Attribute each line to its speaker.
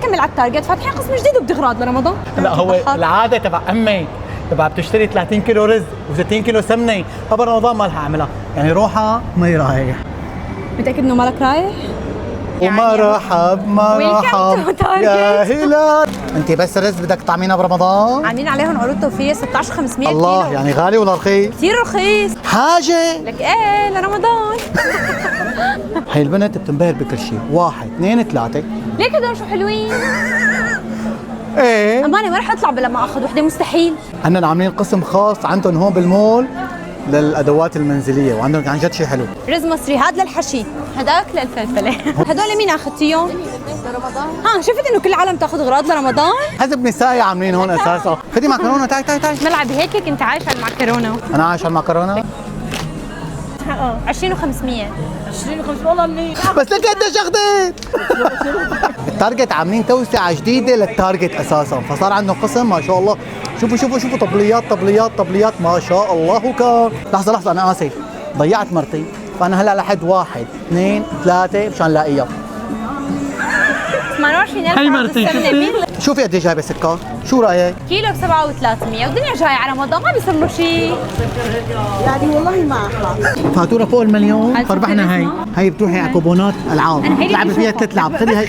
Speaker 1: نعمل على التارجت، فاتحين قسم جديد وبدي اغراض لرمضان.
Speaker 2: لا هو العاده تبع امي تبع بتشتري 30 كيلو رز و60 كيلو سمنه، قبل رمضان ما لها اعملها، يعني روحها ما رايح.
Speaker 1: متاكد انه مالك رايح؟
Speaker 2: ومرحب مرحب يا هلال. انت بس رز بدك تطعمينا برمضان؟
Speaker 1: عاملين عليهم عروض توفير 16500
Speaker 2: الله
Speaker 1: كيلو.
Speaker 2: يعني غالي ولا رخيص؟
Speaker 1: كثير رخيص.
Speaker 2: حاجه
Speaker 1: لك ايه لرمضان.
Speaker 2: هي البنت بتنبهر بكل شيء، 1 2 3.
Speaker 1: ليك هدول شو حلوين.
Speaker 2: ايه
Speaker 1: امانه ما رح اطلع بلا ما اخذ وحده، مستحيل.
Speaker 2: عندنا عاملين قسم خاص عندهم هون بالمول للادوات المنزليه، وعندهم عن جد شيء حلو.
Speaker 1: رز مصري هذا للحشي، هداك للفلفله. هدول مين اخذتيهم؟ لرمضان. ها شفت انه كل العالم تاخذ اغراض لرمضان؟
Speaker 2: حزب نسائي عاملين هون اساسا. خدي معكرونه، تعي تعي تعي.
Speaker 1: ملعب هيك كنت عايشه على المعكرونه.
Speaker 2: انا عايش على المعكرونه.
Speaker 1: 20500.
Speaker 3: 20 والله منيح.
Speaker 2: بس لك قديش اخذت؟ التارجت عاملين توسعه جديده للتارجت اساسا، فصار عندهم قسم ما شاء الله. شوفوا شوفوا شوفوا طبليات طبليات طبليات ما شاء الله. كان لحظه لحظه انا اسف، ضيعت مرتي، فانا هلا لحد 1 2 3 مشان لاقيها.
Speaker 1: 28000
Speaker 3: هي مرتي شفتي؟
Speaker 2: شوفي قد ايه جايبه سكر، شو رايك؟
Speaker 1: كيلو ب 7300 والدنيا جايه على رمضان ما بيصير له شيء.
Speaker 3: يعني والله ما احلى.
Speaker 2: فاتوره فوق المليون،
Speaker 1: هل
Speaker 2: فربحنا. هي
Speaker 1: اسمها؟
Speaker 2: هي بتروحي على كوبونات العاب،
Speaker 1: أنا هي اللي
Speaker 2: تلعبي فيها
Speaker 1: بشوفها.
Speaker 2: 3 لعب. خذي هي